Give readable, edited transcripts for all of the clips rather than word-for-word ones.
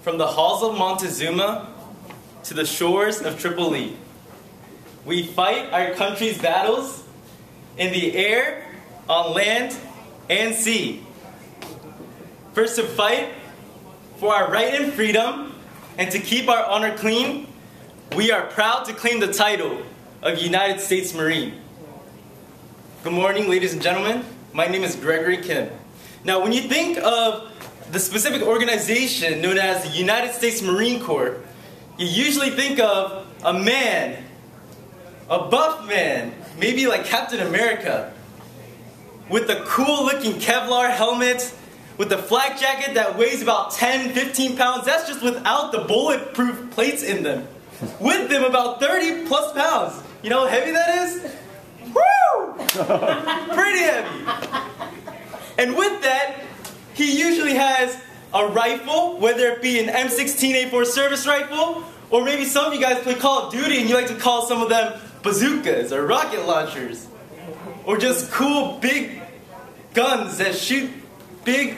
From the halls of Montezuma to the shores of Tripoli, we fight our country's battles in the air, on land, and sea. First, to fight for our right and freedom and to keep our honor clean, we are proud to claim the title of United States Marine. Good morning, ladies and gentlemen. My name is Gregory Kim. Now, when you think of the specific organization known as the United States Marine Corps, you usually think of a man, a buff man, maybe like Captain America, with a cool-looking Kevlar helmet, with a flak jacket that weighs about 10, 15 pounds. That's just without the bulletproof plates in them. With them, about 30 plus pounds. You know how heavy that is? Woo! Pretty heavy. And with that, he usually has a rifle, whether it be an M16A4 service rifle, or maybe some of you guys play Call of Duty and you like to call some of them bazookas or rocket launchers, or just cool big guns that shoot big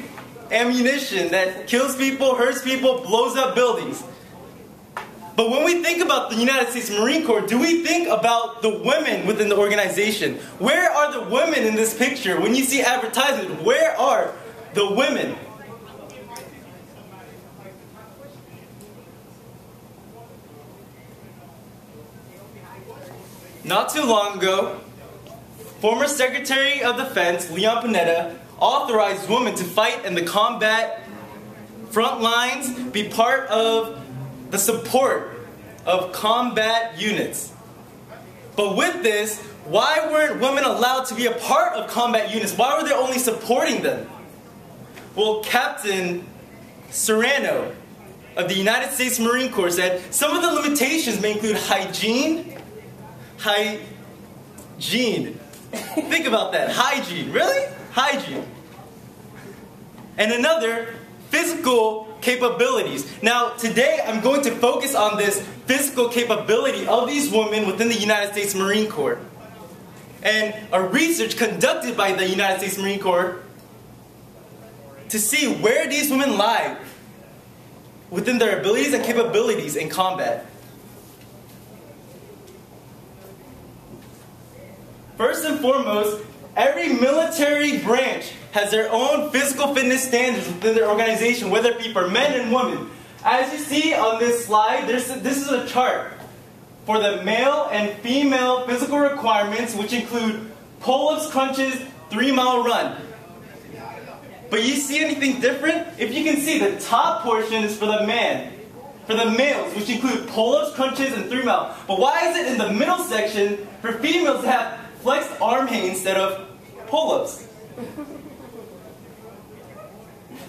ammunition that kills people, hurts people, blows up buildings. But when we think about the United States Marine Corps, do we think about the women within the organization? Where are the women in this picture? When you see advertisements, where are the women? Not too long ago, former Secretary of Defense Leon Panetta authorized women to fight in the combat front lines, be part of the support of combat units. But with this, why weren't women allowed to be a part of combat units? Why were they only supporting them? Well, Captain Serrano of the United States Marine Corps said some of the limitations may include hygiene. Think about that. Hygiene. Really? Hygiene. And another, physical capabilities. Now, today I'm going to focus on this physical capability of these women within the United States Marine Corps. And a research conducted by the United States Marine Corps to see where these women lie within their abilities and capabilities in combat. First and foremost, every military branch has their own physical fitness standards within their organization, whether it be for men and women. As you see on this slide, this is a chart for the male and female physical requirements, which include pull-ups, crunches, 3-mile run. But you see anything different? If you can see, the top portion is for the males, which include pull-ups, crunches, and 3-mile. But why is it in the middle section for females to have flexed arm hang instead of pull-ups?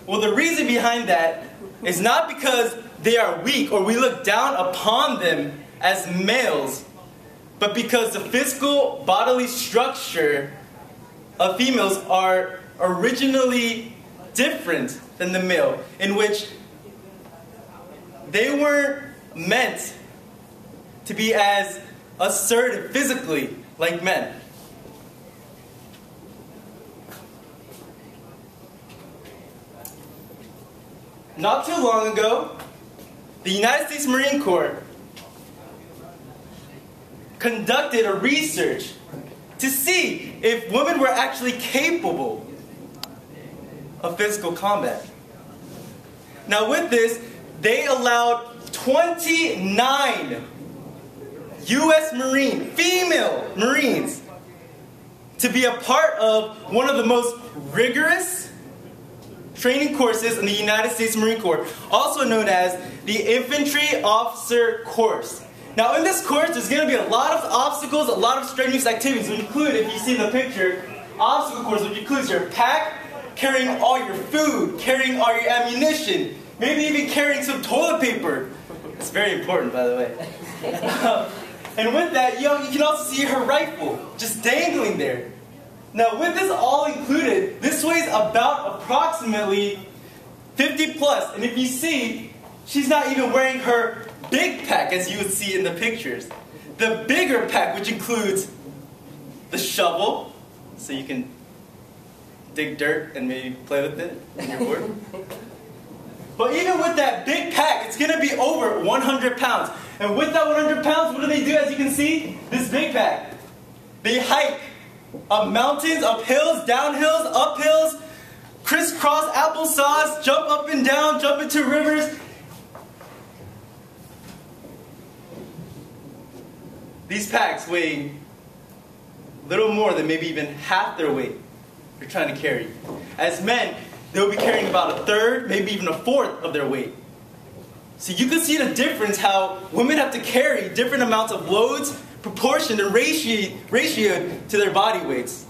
Well, the reason behind that is not because they are weak or we look down upon them as males, but because the physical bodily structure of females are originally different than the male, in which they weren't meant to be as assertive physically like men. Not too long ago, the United States Marine Corps conducted a research to see if women were actually capable of physical combat. Now with this, they allowed 29 U.S. female Marines to be a part of one of the most rigorous training courses in the United States Marine Corps, also known as the Infantry Officer Course. Now in this course, there's going to be a lot of obstacles, a lot of strenuous activities, which include, if you see in the picture, obstacle course, which includes your pack, carrying all your food, carrying all your ammunition, maybe even carrying some toilet paper. It's very important, by the way. And with that, you can also see her rifle just dangling there. Now with this all included, this weighs about approximately 50 plus. And if you see, she's not even wearing her big pack as you would see in the pictures. The bigger pack, which includes the shovel, so you can dig dirt and maybe play with it when you're bored. But even with that big pack, it's going to be over 100 pounds. And with that 100 pounds, what do they do, as you can see? This big pack. They hike up mountains, up hills, downhills, up hills, crisscross applesauce, jump up and down, jump into rivers. These packs weigh little more than maybe even half their weight you're trying to carry. As men, they'll be carrying about a third, maybe even a fourth of their weight. So you can see the difference how women have to carry different amounts of loads, proportioned and ratioed to their body weights.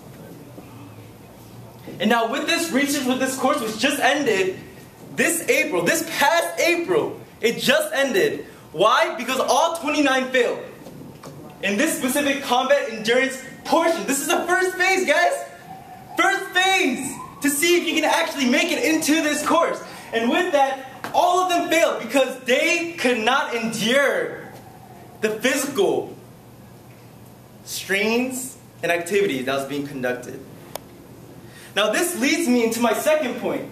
And now with this research, with this course which just ended this April, this past April, it just ended. Why? Because all 29 failed. In this specific combat endurance portion, this is the first phase, guys. First phase to see if you can actually make it into this course. And with that, all of them failed because they could not endure the physical strains and activities that was being conducted. Now this leads me into my second point.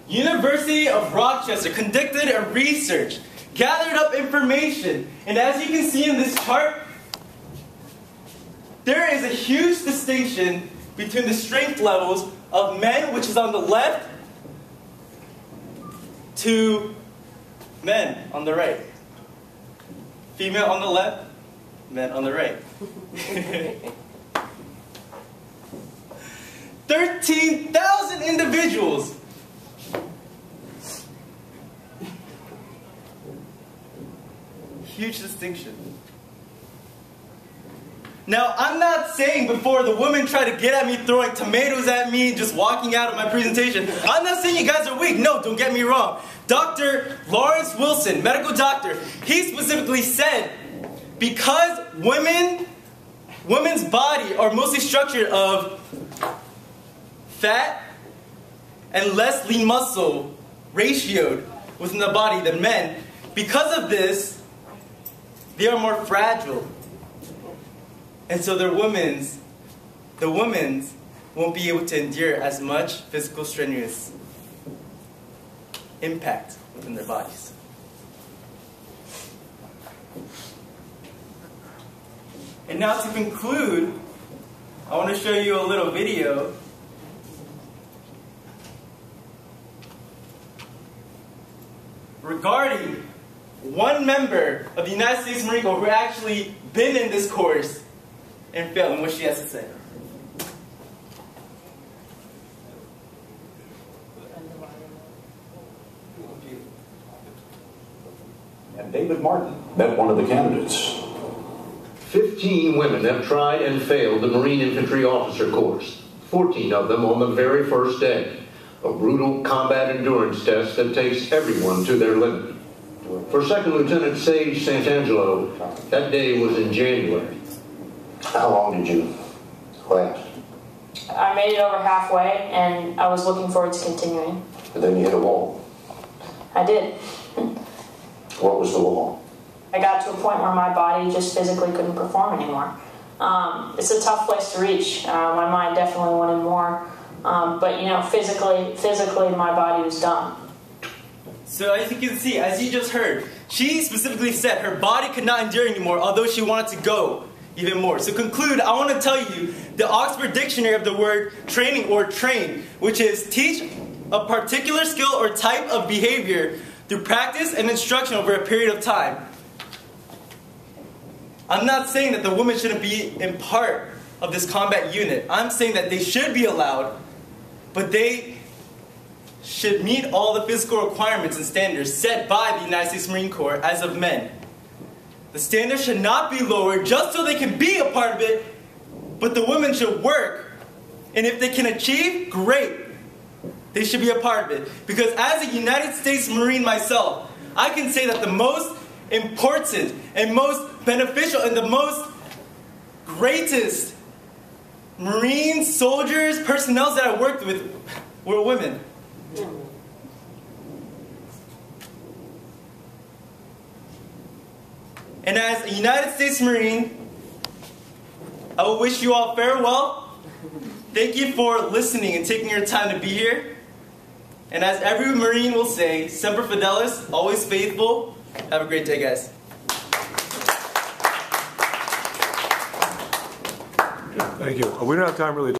University of Rochester conducted a research, gathered up information, and as you can see in this chart, there is a huge distinction between the strength levels of men, which is on the left, to men on the right. Female on the left, men on the right. 13,000 individuals. Huge distinction. Now, I'm not saying before the women try to get at me, throwing tomatoes at me, just walking out of my presentation, I'm not saying you guys are weak. No, don't get me wrong. Dr. Lawrence Wilson, medical doctor, he specifically said because women's body are mostly structured of fat and less lean muscle ratioed within the body than men, because of this, they are more fragile. And so the women's won't be able to endure as much physical strenuous impact within their bodies. And now to conclude, I want to show you a little video regarding one member of the United States Marine Corps who actually been in this course and failed, and what she has to say. And David Martin met one of the candidates. 15 women have tried and failed the Marine Infantry Officer course, 14 of them on the very first day. A brutal combat endurance test that takes everyone to their limit. For Second Lieutenant Sage Santangelo, that day was in January. How long did you last? I made it over halfway, and I was looking forward to continuing. And then you hit a wall. I did. What was the wall? I got to a point where my body just physically couldn't perform anymore. It's a tough place to reach. My mind definitely wanted more. But you know, physically my body was done. So as you can see, as you just heard, she specifically said her body could not endure anymore, although she wanted to go even more. So to conclude, I want to tell you the Oxford Dictionary of the word training or train, which is teach a particular skill or type of behavior through practice and instruction over a period of time. I'm not saying that the women shouldn't be in part of this combat unit. I'm saying that they should be allowed, but they should meet all the physical requirements and standards set by the United States Marine Corps as of men. The standards should not be lowered just so they can be a part of it, but the women should work. And if they can achieve, great. They should be a part of it. Because as a United States Marine myself, I can say that the most important and most beneficial and the most greatest Marine soldiers, personnel that I worked with were women. And as a United States Marine, I will wish you all farewell Thank you for listening and taking your time to be here. And as every Marine will say, Semper Fidelis, always faithful. Have a great day, guys. Thank you. We don't have time really to